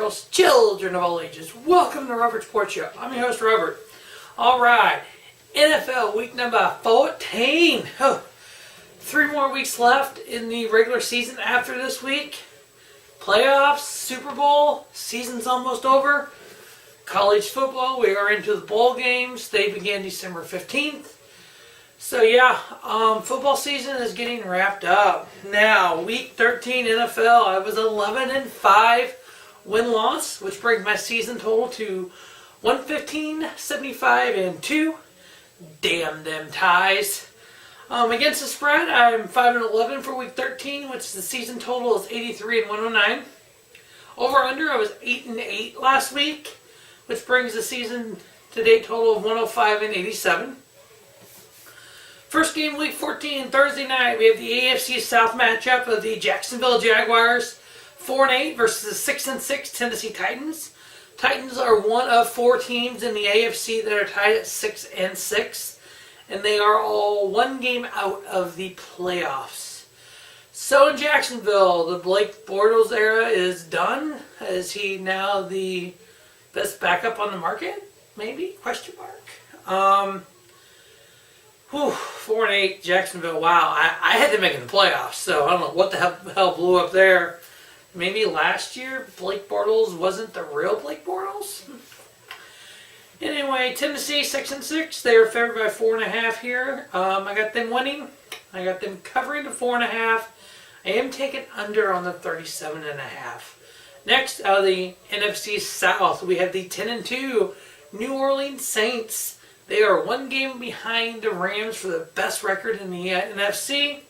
girls, children of all ages, welcome to Robert Sports Show. I'm your host, Robert. Alright, NFL week number 14. 3 more weeks left in the regular season after this week. Playoffs, Super Bowl, season's almost over. College football, we are into the bowl games. They begin December 15th. So yeah, football season is getting wrapped up. Now, week 13 NFL, I was 11-5 win-loss, which brings my season total to 115-75-2. Damn them ties. Against the spread, I'm 5-11 for week 13, which the season total is 83-109. Over/under, I was 8-8 last week, which brings the season to date total of 105-87. First game, week 14, Thursday night, we have the AFC South matchup of the Jacksonville Jaguars, 4-8 versus the 6-6 Tennessee Titans. Titans are one of 4 teams in the AFC that are tied at 6-6, and they are all one game out of the playoffs. So in Jacksonville, the Blake Bortles era is done. Is he now the best backup on the market? Maybe? Question mark. 4-8 Jacksonville. Wow, I had them making the playoffs, so I don't know what the hell blew up there. Maybe last year Blake Bortles wasn't the real Blake Bortles. Anyway, Tennessee 6-6. They are favored by 4.5 here. I got them winning. I got them covering the 4.5. I am taking under on the 37.5. Next, out of the NFC South, we have the 10-2 New Orleans Saints. They are one game behind the Rams for the best record in the NFC.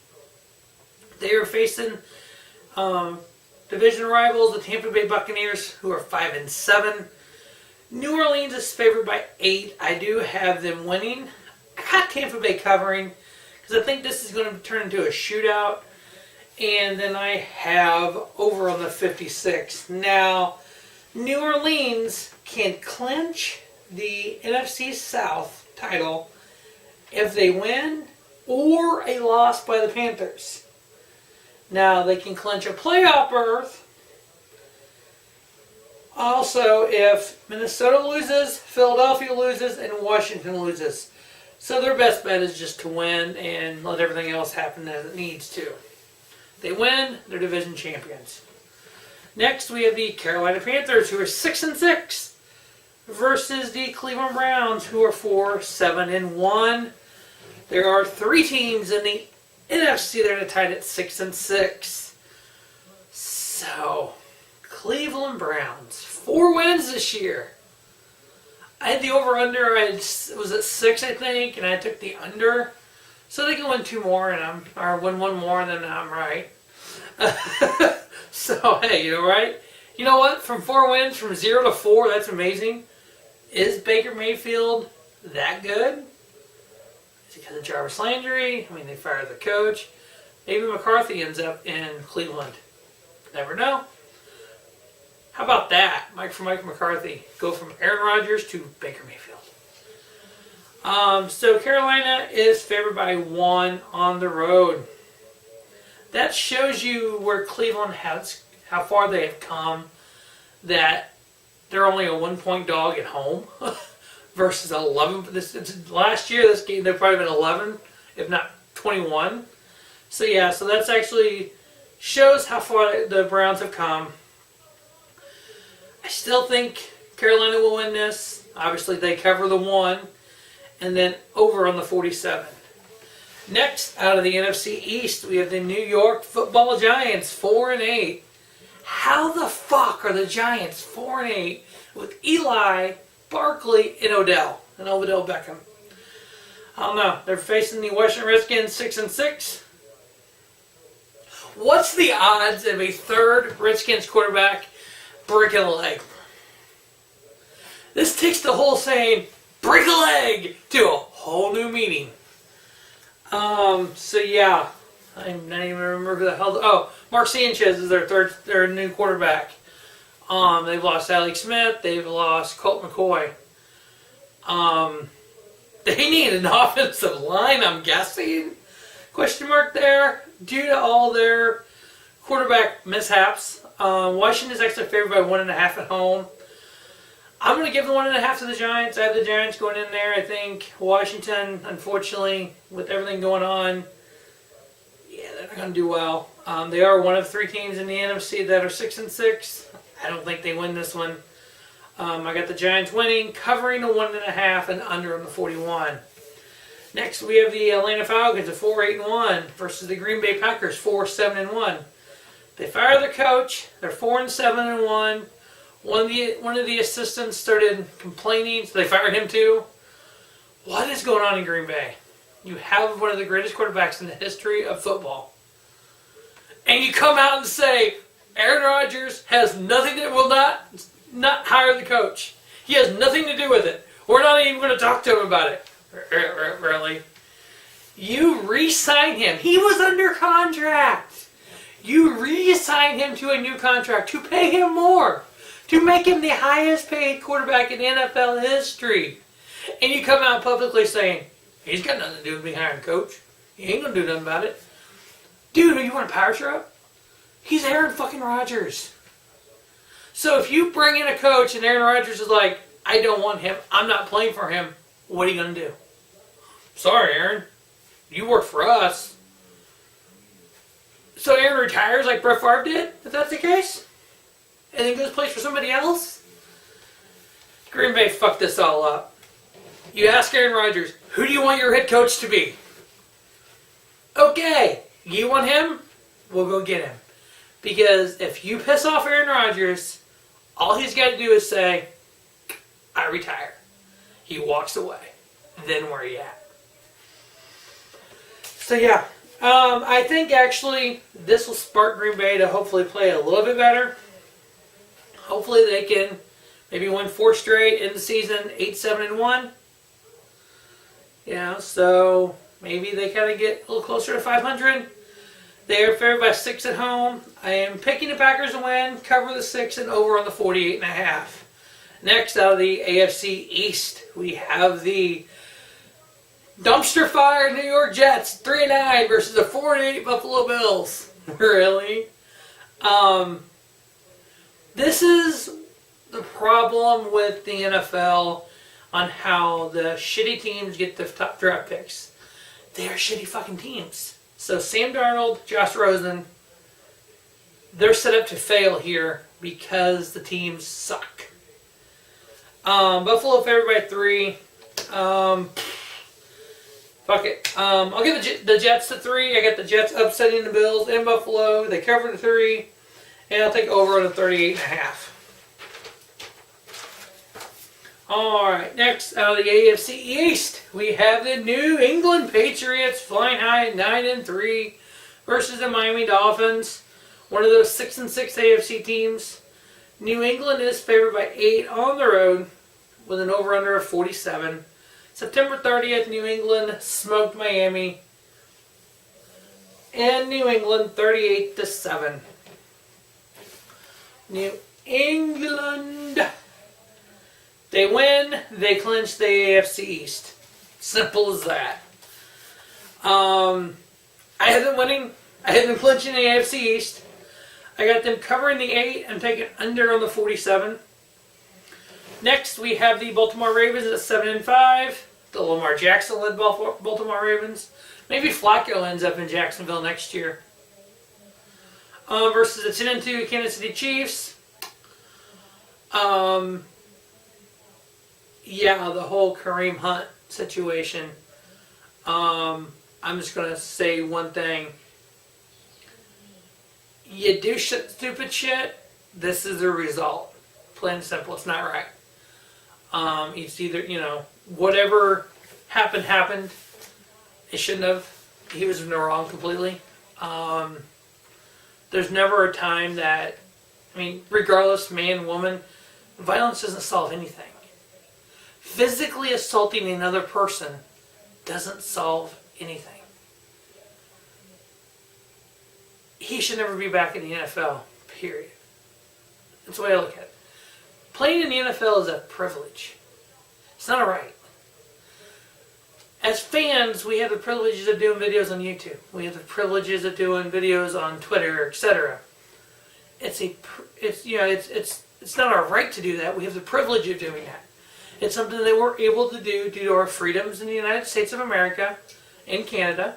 They are facing division rivals, the Tampa Bay Buccaneers, who are 5-7. New Orleans is favored by 8. I do have them winning. I got Tampa Bay covering because I think this is going to turn into a shootout. And then I have over on the 56. Now, New Orleans can clinch the NFC South title if they win or a loss by the Panthers. Now, they can clinch a playoff berth also if Minnesota loses, Philadelphia loses, and Washington loses. So their best bet is just to win and let everything else happen as it needs to. If they win, they're division champions. Next, we have the Carolina Panthers, who are 6-6. Versus the Cleveland Browns, who are 4-7-1. There are 3 teams in the NFC that are tied at 6-6. So, Cleveland Browns, 4 wins this year. I had the over/under. It was at 6, I think, and I took the under. So they can win 2 more, or win 1 more, and then I'm right. So hey, right? You know what? From 4 wins, from 0 to 4, that's amazing. Is Baker Mayfield that good? Is it because of Jarvis Landry? I mean, they fired the coach. Maybe McCarthy ends up in Cleveland. Never know. How about that? Mike McCarthy. Go from Aaron Rodgers to Baker Mayfield. So Carolina is favored by 1 on the road. That shows you where Cleveland has, how far they have come. That they're only a 1-point dog at home versus 11. Last year, this game, they've probably been 11, if not 21. So yeah, so that's actually shows how far the Browns have come. I still think Carolina will win this. Obviously, they cover the 1, and then over on the 47. Next, out of the NFC East, we have the New York Football Giants, 4-8. How the fuck are the Giants 4-8 with Eli, Barkley, and Odell Beckham? I don't know. They're facing the Washington Redskins, 6-6. What's the odds of a third Redskins quarterback breaking a leg? This takes the whole saying, break a leg, to a whole new meaning. So yeah. I'm not even remember who the hell. Oh, Mark Sanchez is their new quarterback. They've lost Alex Smith. They've lost Colt McCoy. They need an offensive line, I'm guessing. Question mark there. Due to all their quarterback mishaps, Washington is actually favored by 1.5 at home. I'm going to give the 1.5 to the Giants. I have the Giants going in there. I think Washington, unfortunately, with everything going on, yeah, they're not going to do well. They are one of 3 teams in the NFC that are 6-6. I don't think they win this one. I got the Giants winning, covering the 1.5 and under on the 41. Next, we have the Atlanta Falcons at 4-8-1 versus the Green Bay Packers 4-7-1. They fired their coach. They're 4-7-1. One of the assistants started complaining, so they fired him too. What is going on in Green Bay? You have one of the greatest quarterbacks in the history of football, and you come out and say Aaron Rodgers has nothing to will not hire the coach. He has nothing to do with it. We're not even going to talk to him about it. Really? You re-signed him. He was under contract. You re-signed him to a new contract to pay him more, to make him the highest paid quarterback in NFL history. And you come out publicly saying, he's got nothing to do with me hiring a coach. He ain't going to do nothing about it. Dude, you want a power trip? He's Aaron fucking Rodgers. So if you bring in a coach and Aaron Rodgers is like, I don't want him, I'm not playing for him, what are you going to do? Sorry, Aaron. You work for us. So Aaron retires like Brett Favre did, if that's the case? And then goes play for somebody else? Green Bay fucked this all up. You ask Aaron Rodgers, who do you want your head coach to be? Okay, you want him? We'll go get him. Because if you piss off Aaron Rodgers, all he's got to do is say, I retire. He walks away. Then where are you at? So yeah, I think actually this will spark Green Bay to hopefully play a little bit better. Hopefully they can maybe win 4 straight in the season, 8-7-1. Yeah, so maybe they kind of get a little closer to 500. They are favored by 6 at home. I am picking the Packers to win, cover the 6 and over on the 48.5. Next, out of the AFC East, we have the dumpster fire New York Jets 3-9 versus the 4-8 Buffalo Bills. Really? This is the problem with the NFL on how the shitty teams get the top draft picks. They are shitty fucking teams. So Sam Darnold, Josh Rosen, they're set up to fail here because the teams suck. Buffalo favored by 3. Fuck it. I'll give the Jets to 3. I got the Jets upsetting the Bills in Buffalo. They cover the 3. And I'll take over on the 38.5. Alright, next out of the AFC East, we have the New England Patriots flying high at 9-3 versus the Miami Dolphins. One of those 6-6 AFC teams. New England is favored by 8 on the road with an over-under of 47. September 30th, New England smoked Miami. And New England 38-7. New England. They win, they clinch the AFC East. Simple as that. I have them winning. I have them clinching the AFC East. I got them covering the 8 and taking under on the 47. Next, we have the Baltimore Ravens at 7-5. The Lamar Jackson-led Baltimore Ravens. Maybe Flacco ends up in Jacksonville next year. Versus the 10-2 Kansas City Chiefs. Yeah, the whole Kareem Hunt situation. I'm just going to say one thing. You do stupid shit, this is the result. Plain and simple, it's not right. It's either, whatever happened. It shouldn't have. He was in the wrong completely. There's never a time that, regardless, man, woman, violence doesn't solve anything. Physically assaulting another person doesn't solve anything. He should never be back in the NFL, period. That's the way I look at it. Playing in the NFL is a privilege. It's not a right. As fans, we have the privileges of doing videos on YouTube. We have the privileges of doing videos on Twitter, etc. it's not our right to do that. We have the privilege of doing that. It's something that we're able to do due to our freedoms in the United States of America and Canada.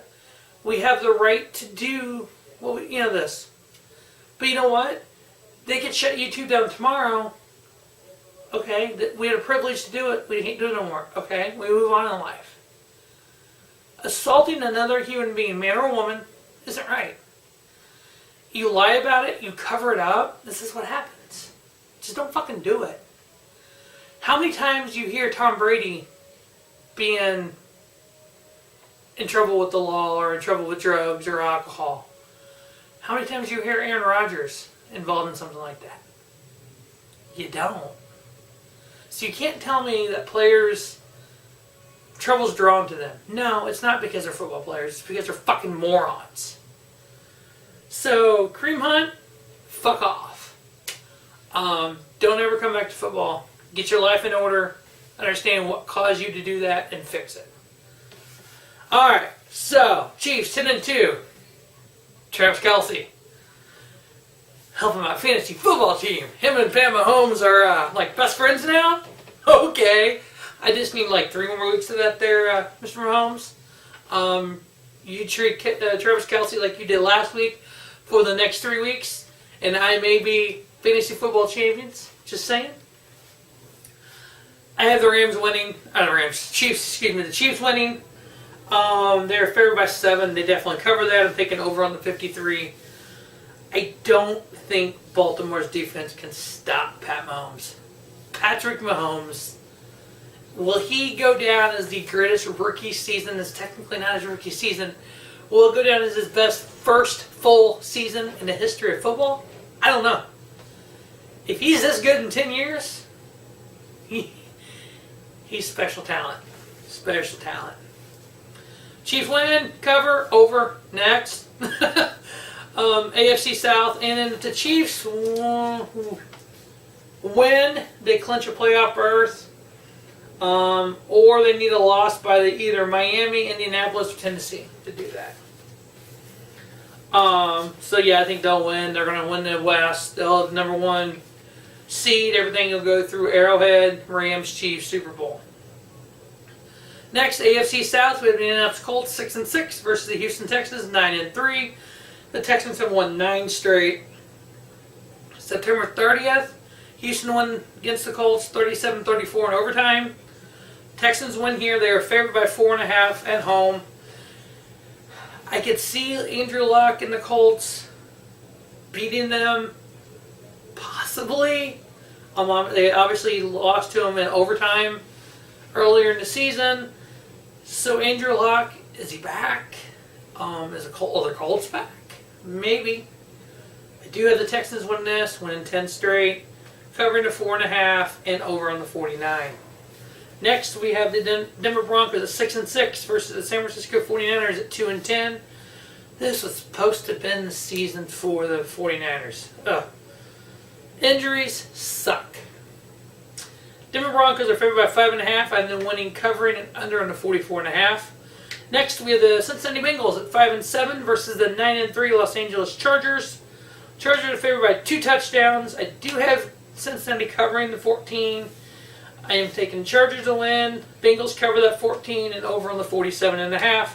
We have the right to do this. But you know what? They could shut YouTube down tomorrow. Okay, we had a privilege to do it. We can't do it no more. Okay, we move on in life. Assaulting another human being, man or woman, isn't right. You lie about it, you cover it up. This is what happens. Just don't fucking do it. How many times do you hear Tom Brady being in trouble with the law or in trouble with drugs or alcohol? How many times do you hear Aaron Rodgers involved in something like that? You don't. So you can't tell me that players, trouble's drawn to them. No, it's not because they're football players. It's because they're fucking morons. So, Kareem Hunt, fuck off. Don't ever come back to football. Get your life in order. Understand what caused you to do that and fix it. Alright, so, Chiefs 10-2. Travis Kelce. Help him out. Fantasy football team. Him and Pat Mahomes are like best friends now? Okay. I just need like 3 more weeks of that there, Mr. Mahomes. You treat Travis Kelce like you did last week for the next 3 weeks, and I may be fantasy football champions. Just saying. I have the Rams winning. The Chiefs winning. They're favored by 7. They definitely cover that. I'm taking over on the 53. I don't think Baltimore's defense can stop Pat Mahomes. Patrick Mahomes. Will he go down as the greatest rookie season? It's technically not his rookie season. Will it go down as his best first full season in the history of football? I don't know. If he's this good in 10 years, he's special talent. Special talent. Chiefs win, cover, over, next. AFC South, and then the Chiefs win, they clinch a playoff berth, or they need a loss by either Miami, Indianapolis, or Tennessee to do that. So yeah, I think they'll win. They're going to win the West. They'll have number 1 seed. Everything will go through Arrowhead, Rams, Chiefs, Super Bowl. Next, AFC South, we have the Indianapolis Colts 6-6 versus the Houston Texans 9-3. The Texans have won 9 straight. September 30th, Houston won against the Colts 37-34 in overtime. Texans win here. They are favored by 4.5 at home. I could see Andrew Luck and the Colts beating them, possibly. They obviously lost to them in overtime earlier in the season. So Andrew Luck, is he back? Is the Colts back? Maybe. I do have the Texans winning 10 straight, covering the 4.5, and over on the 49. Next, we have the Denver Broncos at 6-6 versus the San Francisco 49ers at 2-10. This was supposed to have been the season for the 49ers. Injuries suck. Denver Broncos are favored by 5.5. I've been winning, covering, and under on the 44.5. Next, we have the Cincinnati Bengals at 5-7 versus the 9-3 Los Angeles Chargers. Chargers are favored by 2 touchdowns. I do have Cincinnati covering the 14. I am taking Chargers to win. Bengals cover that 14 and over on the 47.5.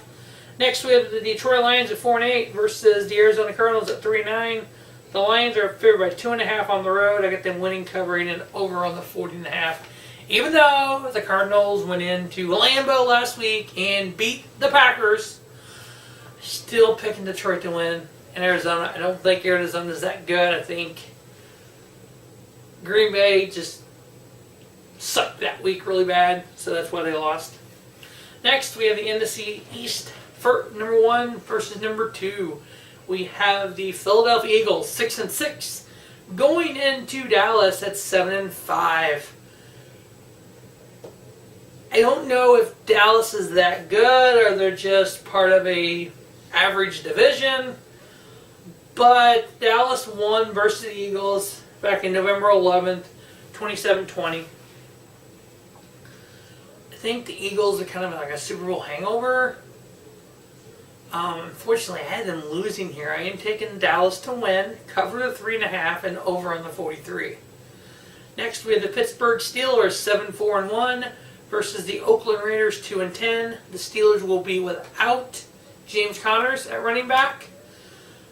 Next, we have the Detroit Lions at 4-8 versus the Arizona Cardinals at 3-9. The Lions are favored by 2.5 on the road. I got them winning, covering, and over on the 40.5. Even though the Cardinals went into Lambeau last week and beat the Packers, still picking Detroit to win. And Arizona, I don't think Arizona's that good. I think Green Bay just sucked that week really bad, so that's why they lost. Next, we have the NFC East for number 1 versus number 2. We have the Philadelphia Eagles 6-6 going into Dallas at 7-5. I don't know if Dallas is that good or they're just part of a average division, but Dallas won versus the Eagles back in November 11th, 27-20. I think the Eagles are kind of like a Super Bowl hangover. Unfortunately, I had them losing here. I am taking Dallas to win, cover the 3.5, and over on the 43. Next, we have the Pittsburgh Steelers 7-4-1 versus the Oakland Raiders 2-10. The Steelers will be without James Connors at running back,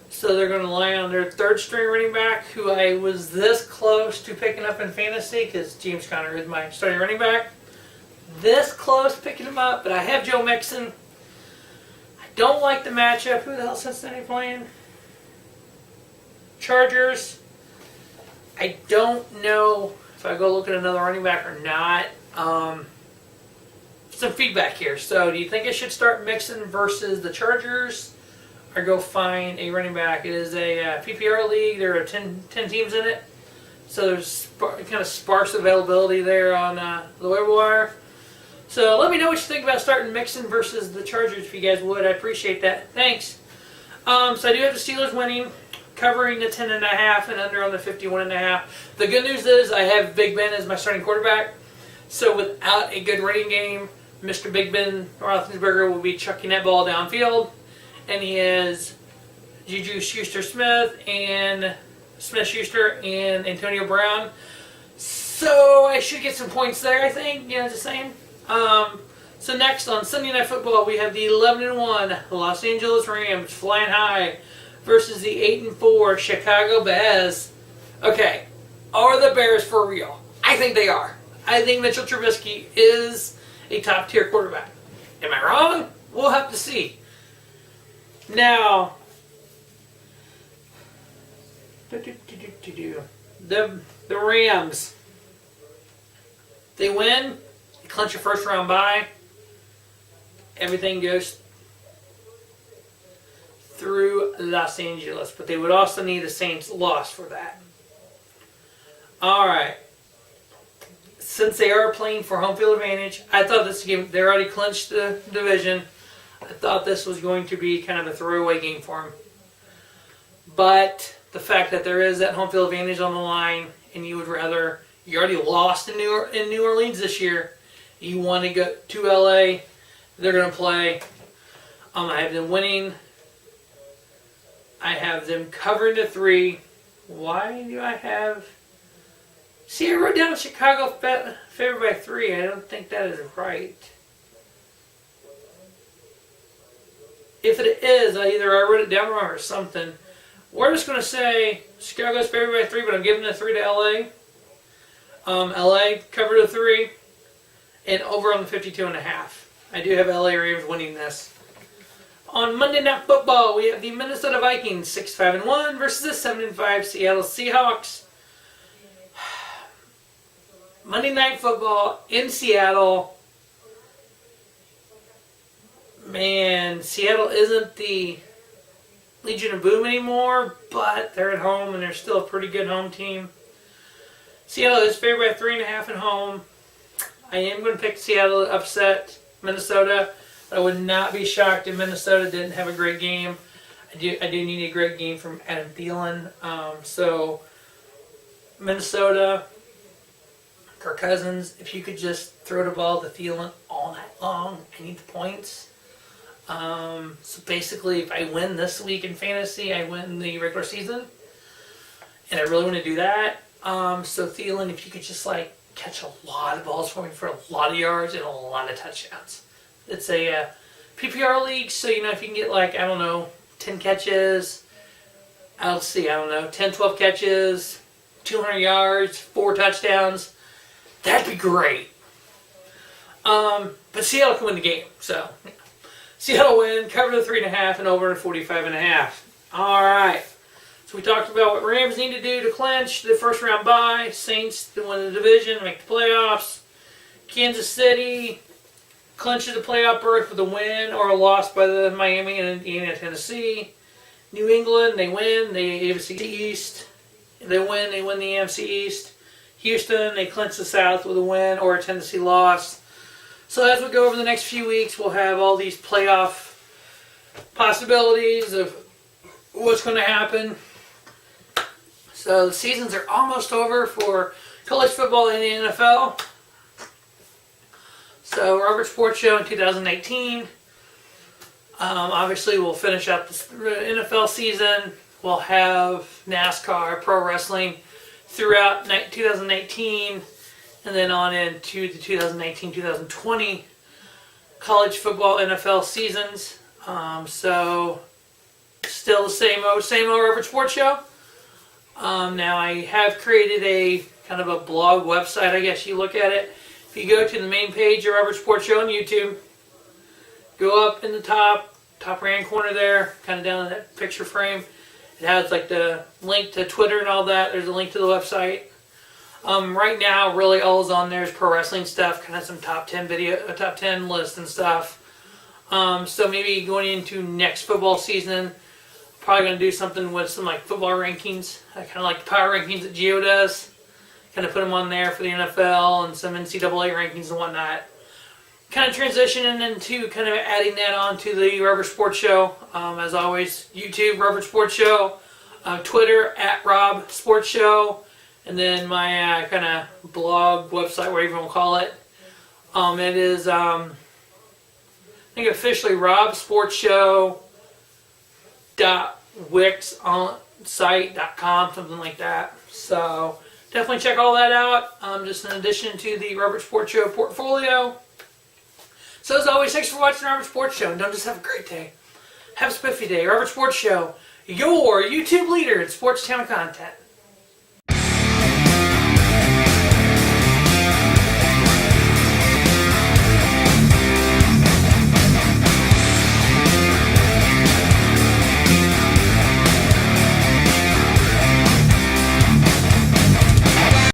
so they're going to rely on their third-string running back, who I was this close to picking up in fantasy because James Conner is my starting running back. This close to picking him up, but I have Joe Mixon. I don't like the matchup. Who the hell is Cincinnati playing? Chargers. I don't know if I go look at another running back or not. Some feedback here. So, do you think I should start Mixon versus the Chargers, or go find a running back? It is a PPR league. There are 10 teams in it, so there's kind of sparse availability there on the waiver wire. So let me know what you think about starting Mixon versus the Chargers if you guys would. I appreciate that. Thanks. So I do have the Steelers winning, covering the 10.5 and under on the 51.5. The good news is I have Big Ben as my starting quarterback. So without a good running game, Mr. Big Ben Roethlisberger will be chucking that ball downfield. And he has Juju Schuster-Smith and Smith-Schuster and Antonio Brown. So I should get some points there, I think. Just saying. So next on Sunday Night Football, we have the 11-1 Los Angeles Rams flying high versus the 8-4 Chicago Bears. Okay, are the Bears for real? I think they are. I think Mitchell Trubisky is a top-tier quarterback. Am I wrong? We'll have to see. Now, the Rams, they win, they clinch a first-round bye. Everything goes through Los Angeles, but they would also need a Saints loss for that. All right. Since they are playing for home field advantage, I thought this game, they already clinched the division. I thought this was going to be kind of a throwaway game for them. But the fact that there is that home field advantage on the line, and you already lost in New Orleans this year, you want to go to LA, they're going to play. I have them winning. I have them covering the 3. Why do I have... See, I wrote down Chicago favored by 3. I don't think that is right. If it is, either I wrote it down wrong or something. We're just going to say Chicago's favored by 3, but I'm giving the 3 to LA. LA covered the 3. And over on the 52.5. I do have LA Ravens winning this. On Monday Night Football, we have the Minnesota Vikings 6-5-1 versus the 7-5 Seattle Seahawks. Monday Night Football in Seattle. Man, Seattle isn't the Legion of Boom anymore, but they're at home and they're still a pretty good home team. Seattle is favored by 3.5 at home. I am going to pick Seattle to upset Minnesota. I would not be shocked if Minnesota didn't have a great game. I do need a great game from Adam Thielen. So Minnesota, Kirk Cousins, if you could just throw the ball to Thielen all night long, I need the points. So basically, if I win this week in fantasy, I win the regular season. And I really want to do that. So Thielen, if you could just catch a lot of balls for me for a lot of yards and a lot of touchdowns. It's a PPR league, so if you can get 10 catches, 10, 12 catches, 200 yards, 4 touchdowns, that'd be great. But Seattle can win the game, so Seattle win, cover the 3.5 and over 45.5. All right. So we talked about what Rams need to do to clinch the first round bye. Saints to win the division, make the playoffs. Kansas City clinches the playoff berth with a win or a loss by the Miami and Indiana, Tennessee. New England, they win, the AFC East. They win the AFC East. Houston, they clinch the South with a win or a Tennessee loss. So as we go over the next few weeks, we'll have all these playoff possibilities of what's going to happen. So the seasons are almost over for college football and the NFL. So Robert Sports Show in 2019. Obviously, we'll finish up the NFL season. We'll have NASCAR, pro wrestling throughout 2019, and then on into the 2019-2020 college football NFL seasons. So still the same old Robert Sports Show. Now I have created a kind of a blog website, I guess you look at it. If you go to the main page of Robert Sports Show on YouTube, go up in the top right corner there, kind of down in that picture frame. It has like the link to Twitter and all that. There's a link to the website. Right now, really all is on there is pro wrestling stuff, kind of some top 10 lists and stuff. So maybe going into next football season, probably going to do something with some like football rankings. I kind of like the power rankings that Gio does. Kind of put them on there for the NFL and some NCAA rankings and whatnot. Kind of transitioning into kind of adding that on to the Robert Sports Show. As always, YouTube, Robert Sports Show. Twitter, @Rob Sports Show. And then my kind of blog, website, whatever you want to call it. It is, I think officially robsportshow.wixsite.com, something like that. So definitely check all that out. Just in addition to the Robert Sports Show portfolio. So as always, thanks for watching the Robert Sports Show. And don't just have a great day. Have a spiffy day. Robert Sports Show, your YouTube leader in sports channel content.